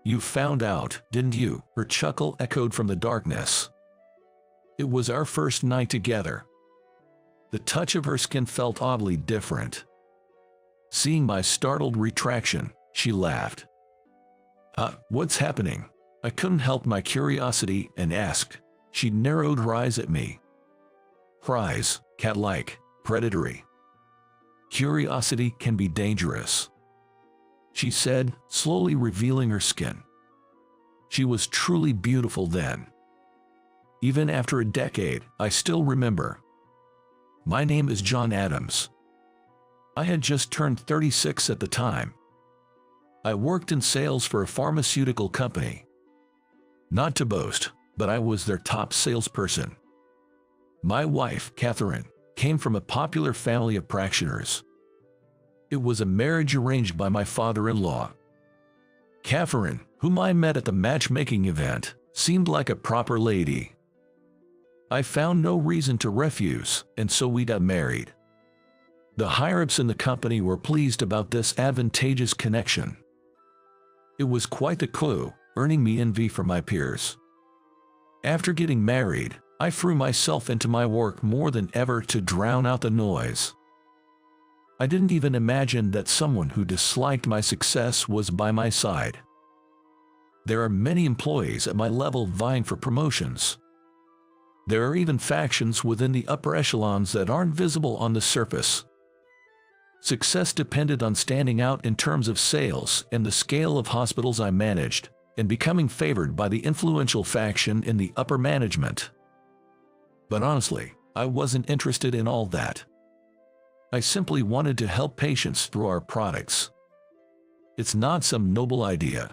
You found out, didn't you? Her chuckle echoed from the darkness. It was our first night together. The touch of her skin felt oddly different. Seeing my startled retraction, she laughed. What's happening? I couldn't help my curiosity and asked. She narrowed her eyes at me. Her eyes, cat-like, predatory. Curiosity can be dangerous, she said, slowly revealing her skin. She was truly beautiful then. Even after a decade, I still remember. My name is John Adams. I had just turned 36 at the time. I worked in sales for a pharmaceutical company. Not to boast, but I was their top salesperson. My wife, Catherine, came from a popular family of practitioners. It was a marriage arranged by my father-in-law. Catherine, whom I met at the matchmaking event, seemed like a proper lady. I found no reason to refuse, and so we got married. The higher-ups in the company were pleased about this advantageous connection. It was quite the clue, earning me envy from my peers. After getting married, I threw myself into my work more than ever to drown out the noise. I didn't even imagine that someone who disliked my success was by my side. There are many employees at my level vying for promotions. There are even factions within the upper echelons that aren't visible on the surface. Success depended on standing out in terms of sales and the scale of hospitals I managed, and becoming favored by the influential faction in the upper management. But honestly, I wasn't interested in all that. I simply wanted to help patients through our products. It's not some noble idea.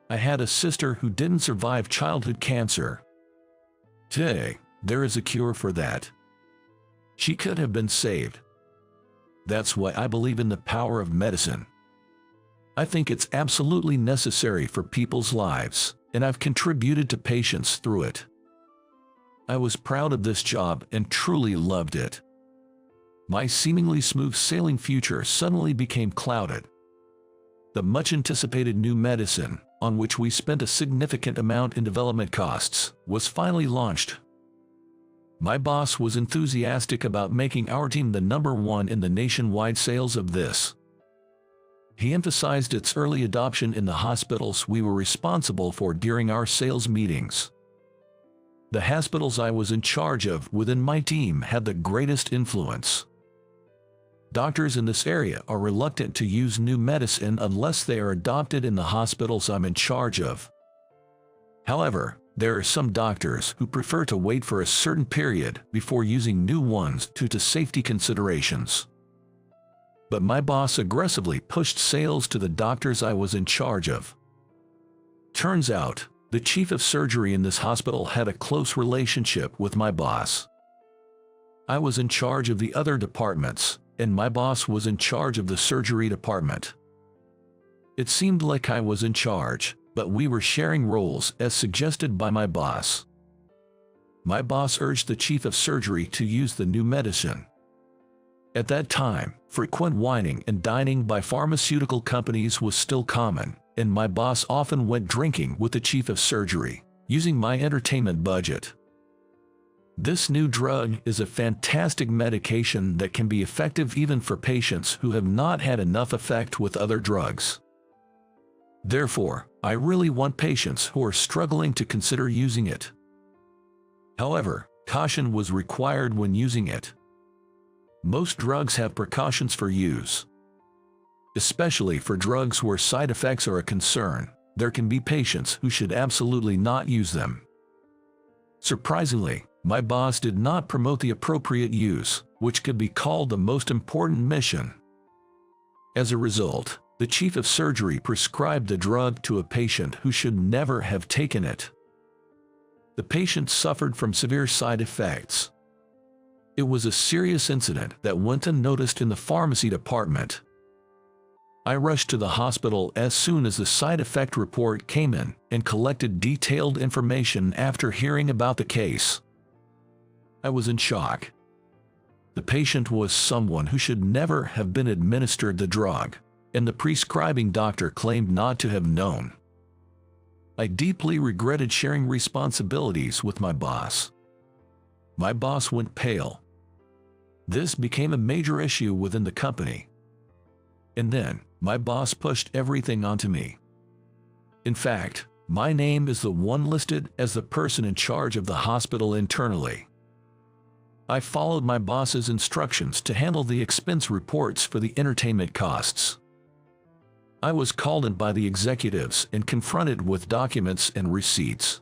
I had a sister who didn't survive childhood cancer. Today, there is a cure for that. She could have been saved. That's why I believe in the power of medicine. I think it's absolutely necessary for people's lives, and I've contributed to patients through it. I was proud of this job and truly loved it. My seemingly smooth-sailing future suddenly became clouded. The much-anticipated new medicine, on which we spent a significant amount in development costs, was finally launched. My boss was enthusiastic about making our team the #1 in the nationwide sales of this. He emphasized its early adoption in the hospitals we were responsible for during our sales meetings. The hospitals I was in charge of within my team had the greatest influence. Doctors in this area are reluctant to use new medicine unless they are adopted in the hospitals I'm in charge of. However, there are some doctors who prefer to wait for a certain period before using new ones due to safety considerations. But my boss aggressively pushed sales to the doctors I was in charge of. Turns out, the chief of surgery in this hospital had a close relationship with my boss. I was in charge of the other departments, and my boss was in charge of the surgery department. It seemed like I was in charge, but we were sharing roles as suggested by my boss. My boss urged the chief of surgery to use the new medicine. At that time, frequent wining and dining by pharmaceutical companies was still common, and my boss often went drinking with the chief of surgery, using my entertainment budget. This new drug is a fantastic medication that can be effective even for patients who have not had enough effect with other drugs. Therefore, I really want patients who are struggling to consider using it. However, caution was required when using it. Most drugs have precautions for use. Especially for drugs where side effects are a concern, there can be patients who should absolutely not use them. Surprisingly, my boss did not promote the appropriate use, which could be called the most important mission. As a result, the chief of surgery prescribed the drug to a patient who should never have taken it. The patient suffered from severe side effects. It was a serious incident that went unnoticed in the pharmacy department. I rushed to the hospital as soon as the side effect report came in and collected detailed information after hearing about the case. I was in shock. The patient was someone who should never have been administered the drug, and the prescribing doctor claimed not to have known. I deeply regretted sharing responsibilities with my boss. My boss went pale. This became a major issue within the company. And then, my boss pushed everything onto me. In fact, my name is the one listed as the person in charge of the hospital internally. I followed my boss's instructions to handle the expense reports for the entertainment costs. I was called in by the executives and confronted with documents and receipts.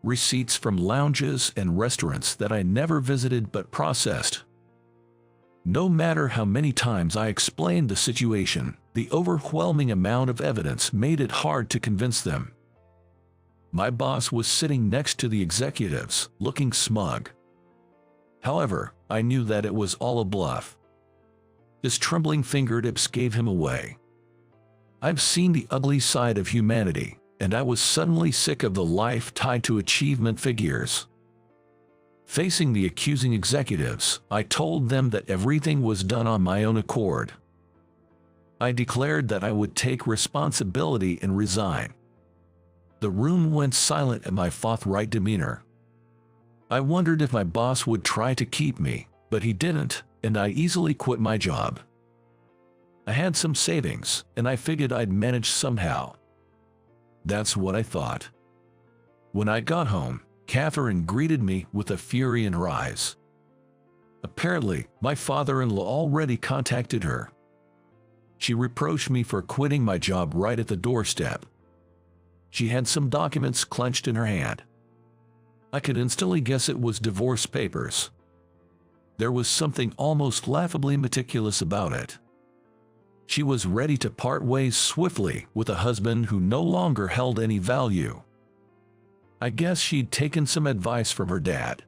Receipts from lounges and restaurants that I never visited but processed. No matter how many times I explained the situation, the overwhelming amount of evidence made it hard to convince them. My boss was sitting next to the executives, looking smug. However, I knew that it was all a bluff. His trembling fingertips gave him away. I've seen the ugly side of humanity, and I was suddenly sick of the life tied to achievement figures. Facing the accusing executives, I told them that everything was done on my own accord. I declared that I would take responsibility and resign. The room went silent at my forthright demeanor. I wondered if my boss would try to keep me, but he didn't, and I easily quit my job. I had some savings, and I figured I'd manage somehow. That's what I thought. When I got home, Catherine greeted me with a fury in her eyes. Apparently, my father-in-law already contacted her. She reproached me for quitting my job right at the doorstep. She had some documents clenched in her hand. I could instantly guess it was divorce papers. There was something almost laughably meticulous about it. She was ready to part ways swiftly with a husband who no longer held any value. I guess she'd taken some advice from her dad.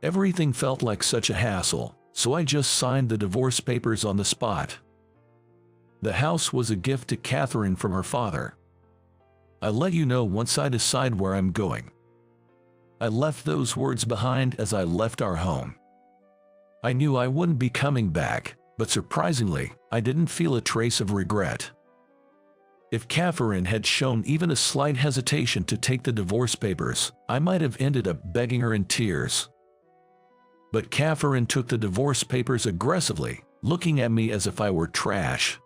Everything felt like such a hassle, so I just signed the divorce papers on the spot. The house was a gift to Catherine from her father. I'll let you know once I decide where I'm going. I left those words behind as I left our home. I knew I wouldn't be coming back, but surprisingly, I didn't feel a trace of regret. If Catherine had shown even a slight hesitation to take the divorce papers, I might have ended up begging her in tears. But Catherine took the divorce papers aggressively, looking at me as if I were trash.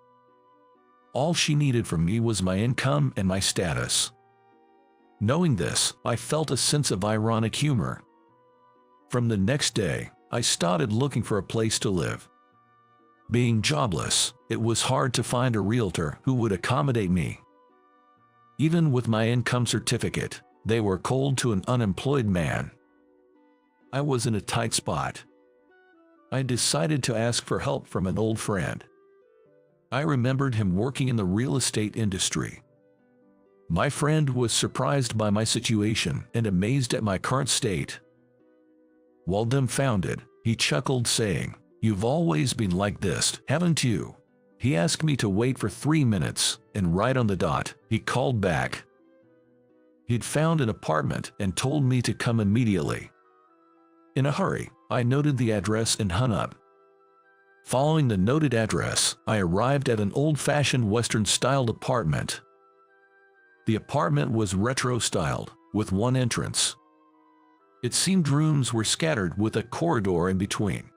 All she needed from me was my income and my status. Knowing this, I felt a sense of ironic humor. From the next day, I started looking for a place to live. Being jobless, it was hard to find a realtor who would accommodate me. Even with my income certificate, they were cold to an unemployed man. I was in a tight spot. I decided to ask for help from an old friend. I remembered him working in the real estate industry. My friend was surprised by my situation and amazed at my current state. While dumbfounded, he chuckled, saying, "You've always been like this, haven't you?" He asked me to wait for 3 minutes, and right on the dot, he called back. He'd found an apartment and told me to come immediately. In a hurry, I noted the address and hung up. Following the noted address, I arrived at an old-fashioned Western-styled apartment. The apartment was retro-styled, with one entrance. It seemed rooms were scattered with a corridor in between.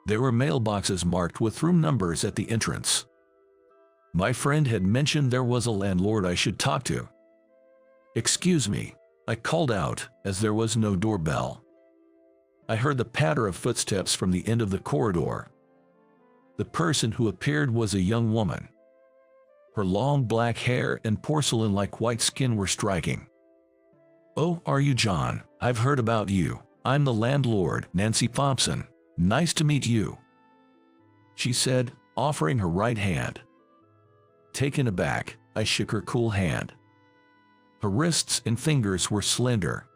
There were mailboxes marked with room numbers at the entrance. My friend had mentioned there was a landlord I should talk to. "Excuse me," I called out, as there was no doorbell. I heard the patter of footsteps from the end of the corridor. The person who appeared was a young woman. Her long black hair and porcelain-like white skin were striking. "Oh, are you John? I've heard about you. I'm the landlord, Nancy Thompson. Nice to meet you," she said, offering her right hand. Taken aback, I shook her cool hand. Her wrists and fingers were slender.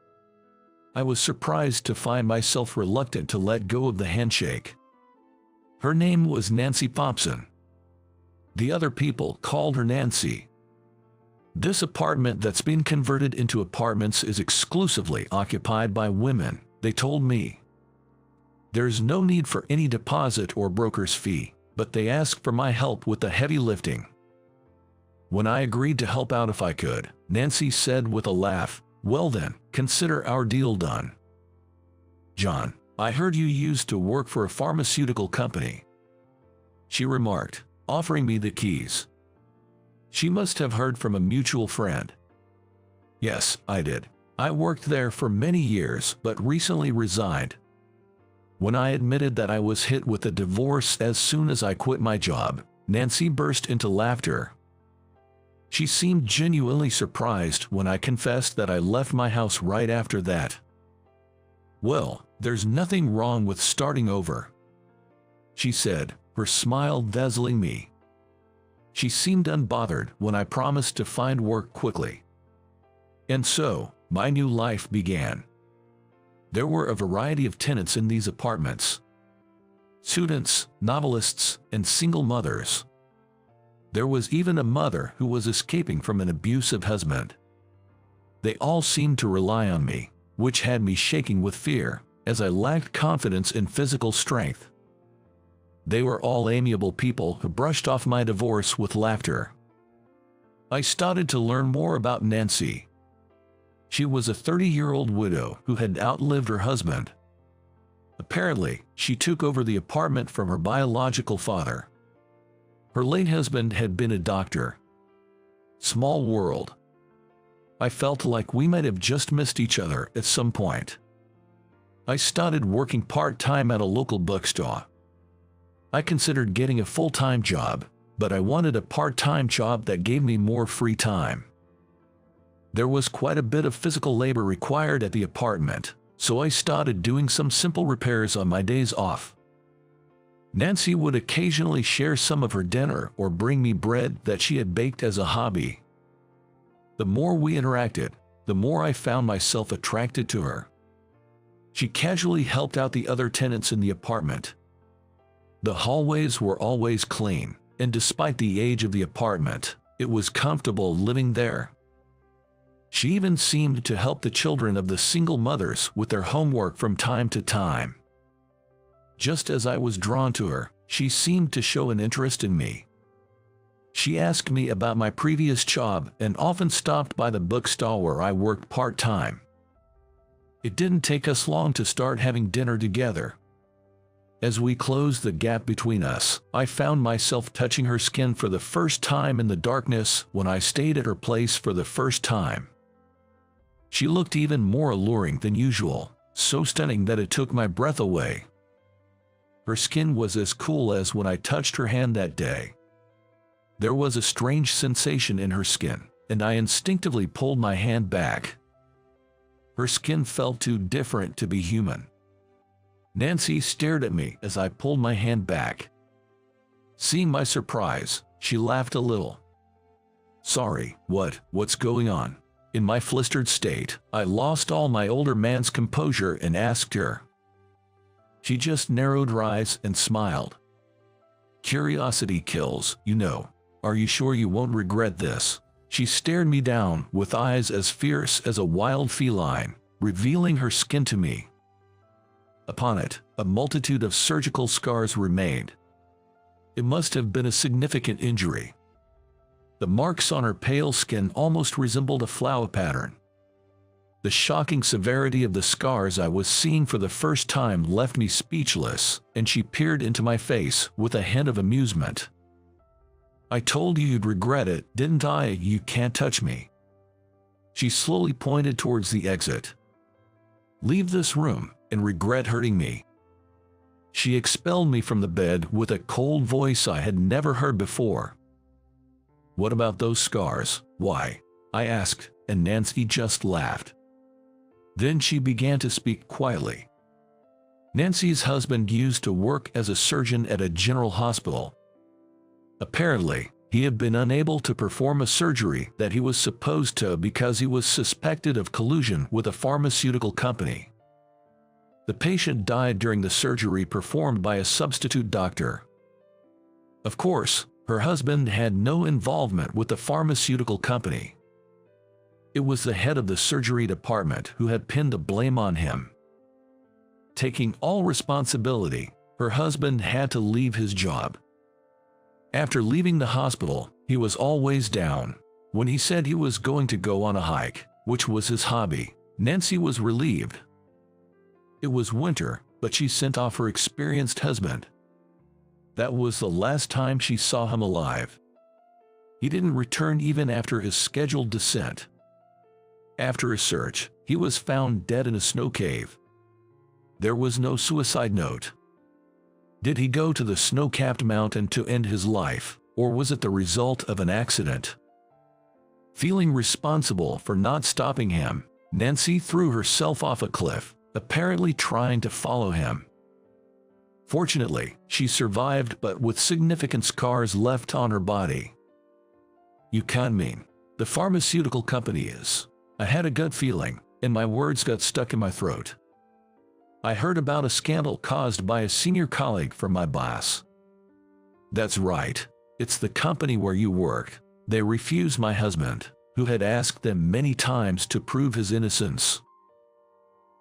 I was surprised to find myself reluctant to let go of the handshake. Her name was Nancy Thompson. The other people called her Nancy. This apartment that's been converted into apartments is exclusively occupied by women, they told me. There's no need for any deposit or broker's fee, but they ask for my help with the heavy lifting. When I agreed to help out if I could, Nancy said with a laugh, "Well then, consider our deal done." "John, I heard you used to work for a pharmaceutical company," she remarked, offering me the keys. She must have heard from a mutual friend. "Yes, I did. I worked there for many years but recently resigned." When I admitted that I was hit with a divorce as soon as I quit my job, Nancy burst into laughter. She seemed genuinely surprised when I confessed that I left my house right after that. "Well, there's nothing wrong with starting over," she said, her smile dazzling me. She seemed unbothered when I promised to find work quickly. And so, my new life began. There were a variety of tenants in these apartments. Students, novelists, and single mothers. There was even a mother who was escaping from an abusive husband. They all seemed to rely on me, which had me shaking with fear, as I lacked confidence in physical strength. They were all amiable people who brushed off my divorce with laughter. I started to learn more about Nancy. She was a 30-year-old widow who had outlived her husband. Apparently, she took over the apartment from her biological father. Her late husband had been a doctor. Small world. I felt like we might have just missed each other at some point. I started working part-time at a local bookstore. I considered getting a full-time job, but I wanted a part-time job that gave me more free time. There was quite a bit of physical labor required at the apartment, so I started doing some simple repairs on my days off. Nancy would occasionally share some of her dinner or bring me bread that she had baked as a hobby. The more we interacted, the more I found myself attracted to her. She casually helped out the other tenants in the apartment. The hallways were always clean, and despite the age of the apartment, it was comfortable living there. She even seemed to help the children of the single mothers with their homework from time to time. Just as I was drawn to her, she seemed to show an interest in me. She asked me about my previous job and often stopped by the bookstore where I worked part-time. It didn't take us long to start having dinner together. As we closed the gap between us, I found myself touching her skin for the first time in the darkness when I stayed at her place for the first time. She looked even more alluring than usual, so stunning that it took my breath away. Her skin was as cool as when I touched her hand that day. There was a strange sensation in her skin, and I instinctively pulled my hand back. Her skin felt too different to be human. Nancy stared at me as I pulled my hand back. Seeing my surprise, she laughed a little. "Sorry, what's going on?" In my flustered state, I lost all my older man's composure and asked her. She just narrowed her eyes and smiled. "Curiosity kills, you know. Are you sure you won't regret this?" She stared me down with eyes as fierce as a wild feline, revealing her skin to me. Upon it, a multitude of surgical scars remained. It must have been a significant injury. The marks on her pale skin almost resembled a flower pattern. The shocking severity of the scars I was seeing for the first time left me speechless, and she peered into my face with a hint of amusement. "I told you you'd regret it, didn't I? You can't touch me." She slowly pointed towards the exit. "Leave this room and regret hurting me." She expelled me from the bed with a cold voice I had never heard before. "What about those scars? Why?" I asked, and Nancy just laughed. Then she began to speak quietly. Nancy's husband used to work as a surgeon at a general hospital. Apparently, he had been unable to perform a surgery that he was supposed to because he was suspected of collusion with a pharmaceutical company. The patient died during the surgery performed by a substitute doctor. Of course, her husband had no involvement with the pharmaceutical company. It was the head of the surgery department who had pinned the blame on him. Taking all responsibility, her husband had to leave his job. After leaving the hospital, He was always down. When he said he was going to go on a hike, which was his hobby, Nancy was relieved. It was winter, but she sent off her experienced husband. That was the last time she saw him alive. He didn't return even after his scheduled descent. After a search, he was found dead in a snow cave. There was no suicide note. Did he go to the snow-capped mountain to end his life, or was it the result of an accident? Feeling responsible for not stopping him, Nancy threw herself off a cliff, apparently trying to follow him. Fortunately, she survived, but with significant scars left on her body. You can't mean the pharmaceutical company is. I had a gut feeling, and my words got stuck in my throat. I heard about a scandal caused by a senior colleague from my boss. That's right. It's the company where you work. They refused my husband, who had asked them many times to prove his innocence.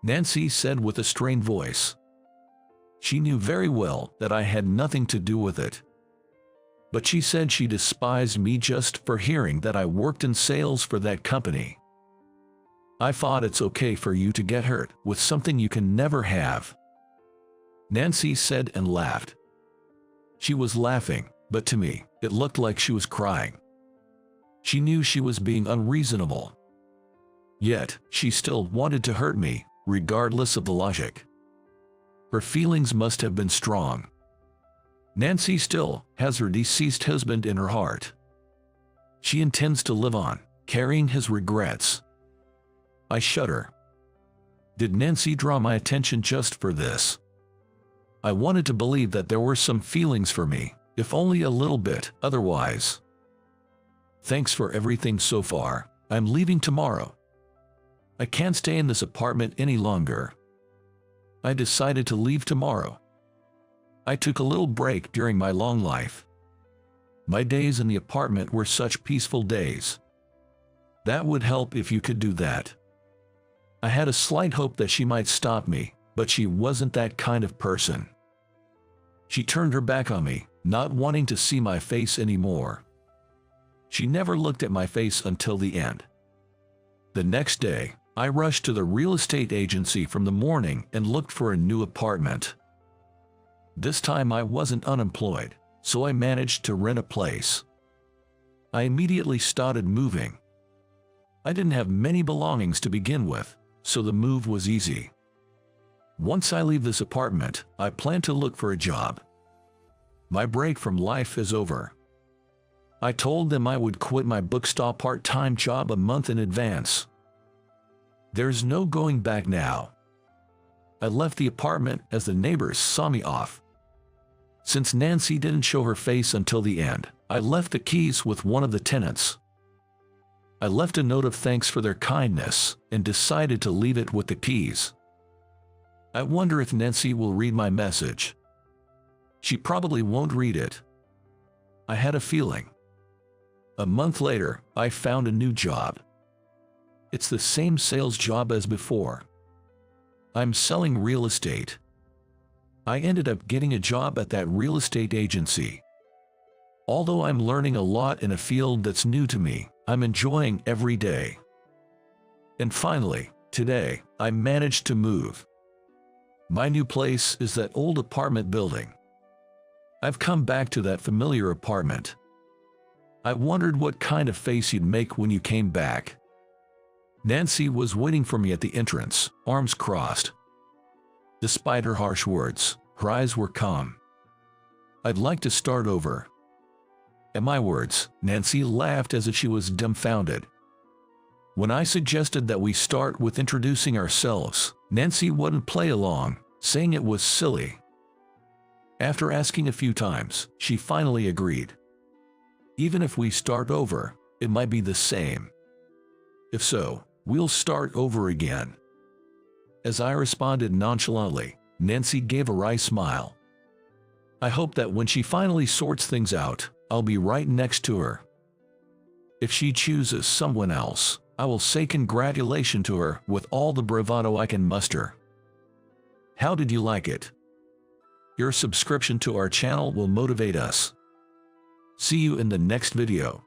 Nancy said with a strained voice. She knew very well that I had nothing to do with it. But she said she despised me just for hearing that I worked in sales for that company. I thought it's okay for you to get hurt with something you can never have. Nancy said and laughed. She was laughing, but to me, it looked like she was crying. She knew she was being unreasonable. Yet, she still wanted to hurt me, regardless of the logic. Her feelings must have been strong. Nancy still has her deceased husband in her heart. She intends to live on, carrying his regrets. I shudder. Did Nancy draw my attention just for this? I wanted to believe that there were some feelings for me, if only a little bit, otherwise. Thanks for everything so far. I'm leaving tomorrow. I can't stay in this apartment any longer. I decided to leave tomorrow. I took a little break during my long life. My days in the apartment were such peaceful days. That would help if you could do that. I had a slight hope that she might stop me, but she wasn't that kind of person. She turned her back on me, not wanting to see my face anymore. She never looked at my face until the end. The next day, I rushed to the real estate agency from the morning and looked for a new apartment. This time I wasn't unemployed, so I managed to rent a place. I immediately started moving. I didn't have many belongings to begin with, so the move was easy. Once I leave this apartment, I plan to look for a job. My break from life is over. I told them I would quit my bookstore part-time job a month in advance. There's no going back now. I left the apartment as the neighbors saw me off. Since Nancy didn't show her face until the end, I left the keys with one of the tenants. I left a note of thanks for their kindness and decided to leave it with the keys. I wonder if Nancy will read my message. She probably won't read it. I had a feeling. A month later, I found a new job. It's the same sales job as before. I'm selling real estate. I ended up getting a job at that real estate agency. Although I'm learning a lot in a field that's new to me, I'm enjoying every day. And finally, today, I managed to move. My new place is that old apartment building. I've come back to that familiar apartment. I wondered what kind of face you'd make when you came back. Nancy was waiting for me at the entrance, arms crossed. Despite her harsh words, her eyes were calm. I'd like to start over. At my words, Nancy laughed as if she was dumbfounded. When I suggested that we start with introducing ourselves, Nancy wouldn't play along, saying it was silly. After asking a few times, she finally agreed. Even if we start over, it might be the same. If so, we'll start over again. As I responded nonchalantly, Nancy gave a wry smile. I hope that when she finally sorts things out, I'll be right next to her. If she chooses someone else, I will say congratulations to her with all the bravado I can muster. How did you like it? Your subscription to our channel will motivate us. See you in the next video.